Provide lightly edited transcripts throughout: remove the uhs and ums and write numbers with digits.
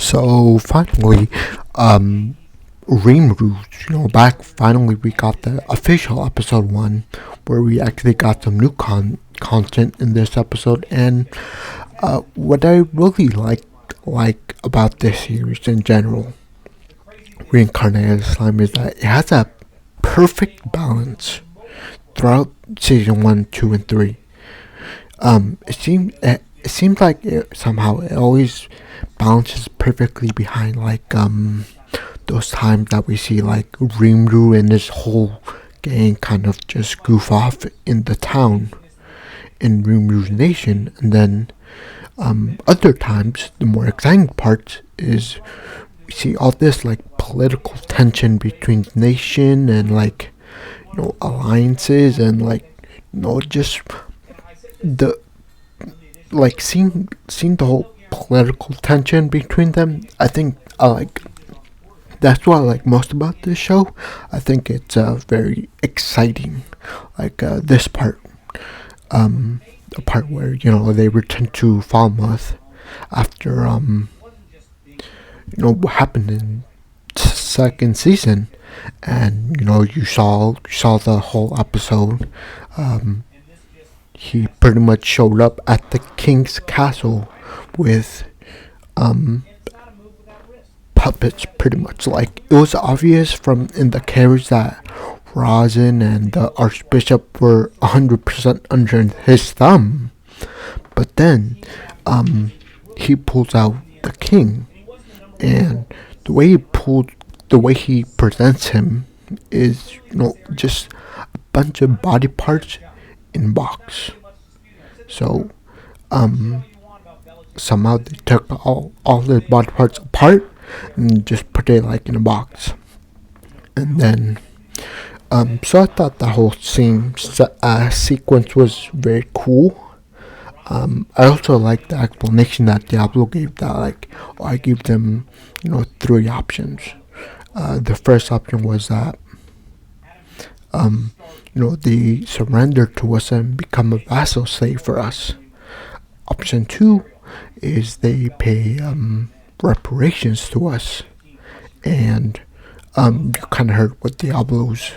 So finally, Rimuru, back finally we got the official episode 1 where we actually got some new content in this episode. And what I really like about this series in general, Reincarnated Slime, is that it has a perfect balance throughout season 1, 2, and 3. It seems like somehow it always balances perfectly behind those times that we see like Rimuru and his whole gang kind of just goof off in the town in Rimuru's nation, and then other times the more exciting part is we see all this like political tension between the nation and alliances and just the seeing the whole political tension between them. I think I like that's what I like most about this show. I think it's very exciting. This part, the part where they return to Falmouth after what happened in second season, and you saw the whole episode. He pretty much showed up at the king's castle with puppets, pretty much. Like, it was obvious from in the carriage that Rosin and the Archbishop were 100% under his thumb. But then he pulls out the king, and the way he presents him is just a bunch of body parts in a box. So somehow they took all the body parts apart and just put it like in a box. And then so I thought the whole sequence was very cool. I also like the explanation that Diablo gave, that I gave them 3 options. The first option was that they surrender to us and become a vassal slave for us. Option 2 is they pay reparations to us. And you kind of heard what Diablo's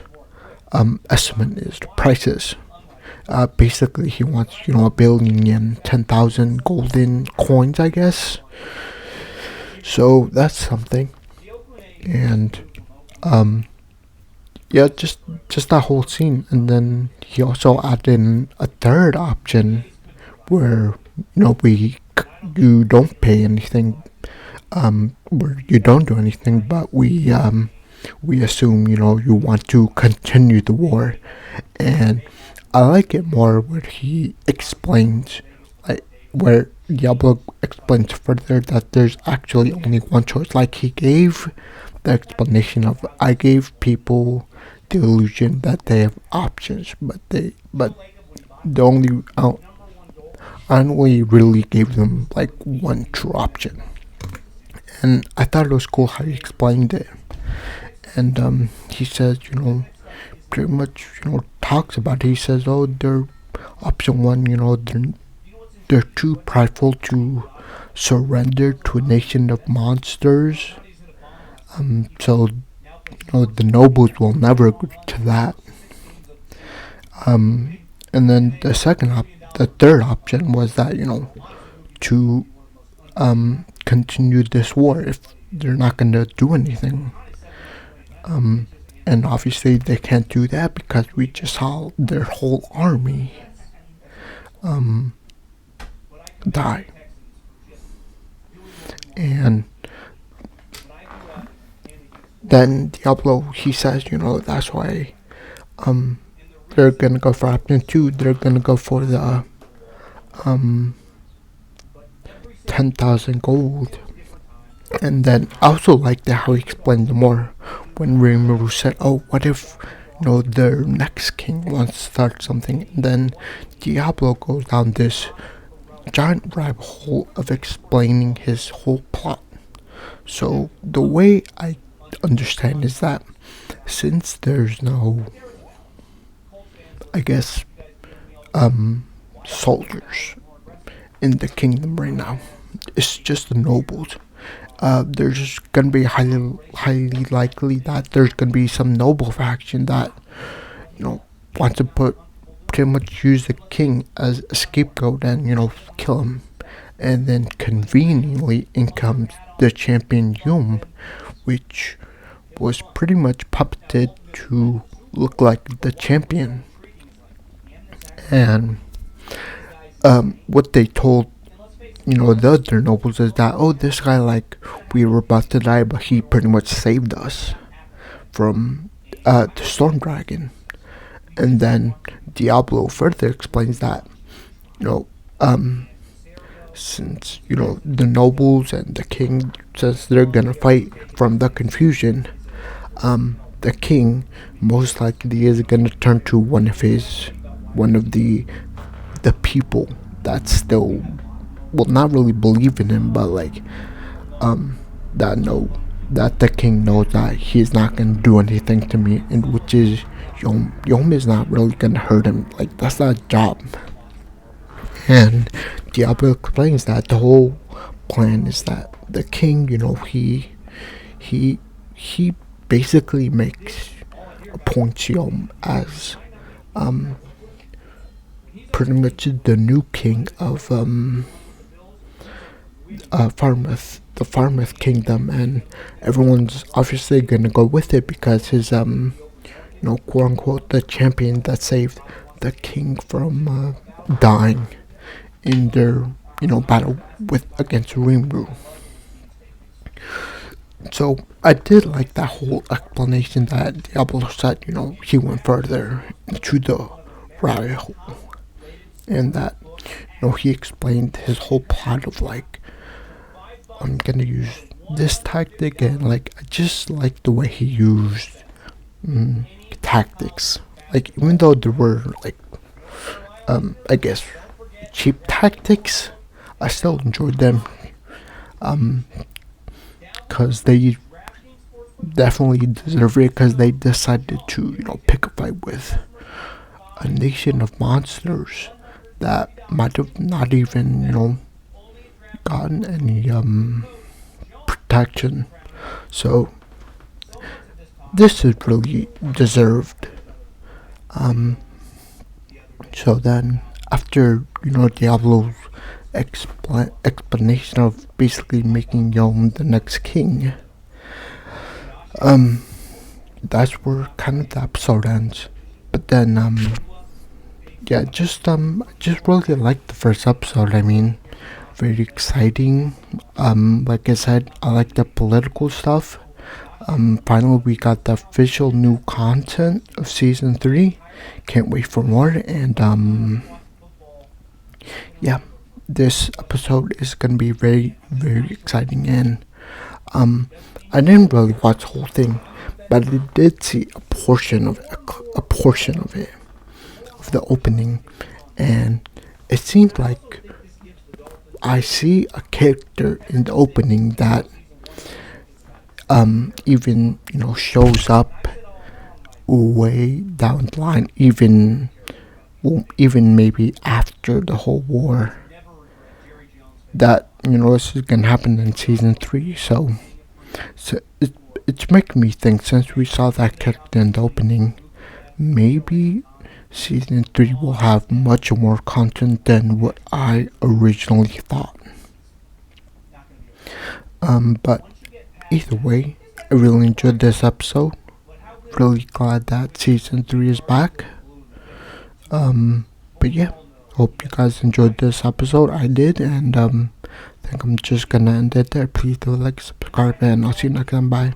estimate is, the prices. Basically, he wants, 1,010,000 golden coins, I guess. So that's something. And yeah, just that whole scene. And then he also added in a third option where you don't pay anything, where you don't do anything, but we assume you want to continue the war. And I like it more where he explains, where Diablo explains further that there's actually only one choice. Like, he gave the explanation of, I gave people the illusion that they have options, but the only I only really gave them one true option. And I thought it was cool how he explained it. And he says, pretty much, talks about it. He says, oh, they're option 1, they're too prideful to surrender to a nation of monsters. So the nobles will never agree to that. And then the third option was that to continue this war if they're not going to do anything. And obviously they can't do that because we just saw their whole army die. And then Diablo, he says, that's why they're gonna go for option 2. They're gonna go for the 10,000 gold. And then I also liked how he explained more when Rimuru said, oh, what if their next king wants to start something. And then Diablo goes down this giant rabbit hole of explaining his whole plot. So the way I understand is that since there's no, I guess, soldiers in the kingdom right now, it's just the nobles. there's gonna be highly likely that there's gonna be some noble faction that wants to pretty much use the king as a scapegoat and kill him, and then conveniently in comes the champion Yum, which was pretty much puppeted to look like the champion. And what they told the other nobles is that, oh, this guy, like, we were about to die, but he pretty much saved us from the storm dragon. And then Diablo further explains that since the nobles and the king, since they're gonna fight from the confusion, the king most likely is gonna turn to one of the people that still not really believe in him, but like that the king knows that he's not gonna do anything to me, and which is Yom is not really gonna hurt him. Like, that's not a job. And Diablo explains that the whole plan is that the king, he basically makes appoints Yom as pretty much the new king of Farmouth, the Farmouth Kingdom, and everyone's obviously gonna go with it because his quote unquote the champion that saved the king from dying in their battle against Rimuru. So I did like that whole explanation that Diablo said. He went further into the rabbit hole, and that he explained his whole plot of like, I'm gonna use this tactic, and like I just like the way he used tactics. Like, even though there were like I guess cheap tactics, I still enjoyed them because they definitely deserve it, because they decided to pick a fight with a nation of monsters that might have not even gotten any protection. So this is really deserved. So then, after Diablo's explanation of basically making Yom the next king, that's where kind of the episode ends. But then I just really liked the first episode. I mean, very exciting. Like I said, I like the political stuff. Finally, we got the official new content of season 3. Can't wait for more. And this episode is gonna be very, very exciting. And I didn't really watch the whole thing, but I did see a portion of it, of the opening, and it seemed like I see a character in the opening that even shows up way down the line, even maybe after the whole war. That this is gonna happen in season 3. So it's making me think, since we saw that character in the opening, maybe season 3 will have much more content than what I originally thought. But either way, I really enjoyed this episode. Really glad that season 3 is back. But yeah, hope you guys enjoyed this episode. I did, and I think I'm just gonna end it there. Please do like, subscribe, and I'll see you next time. Bye.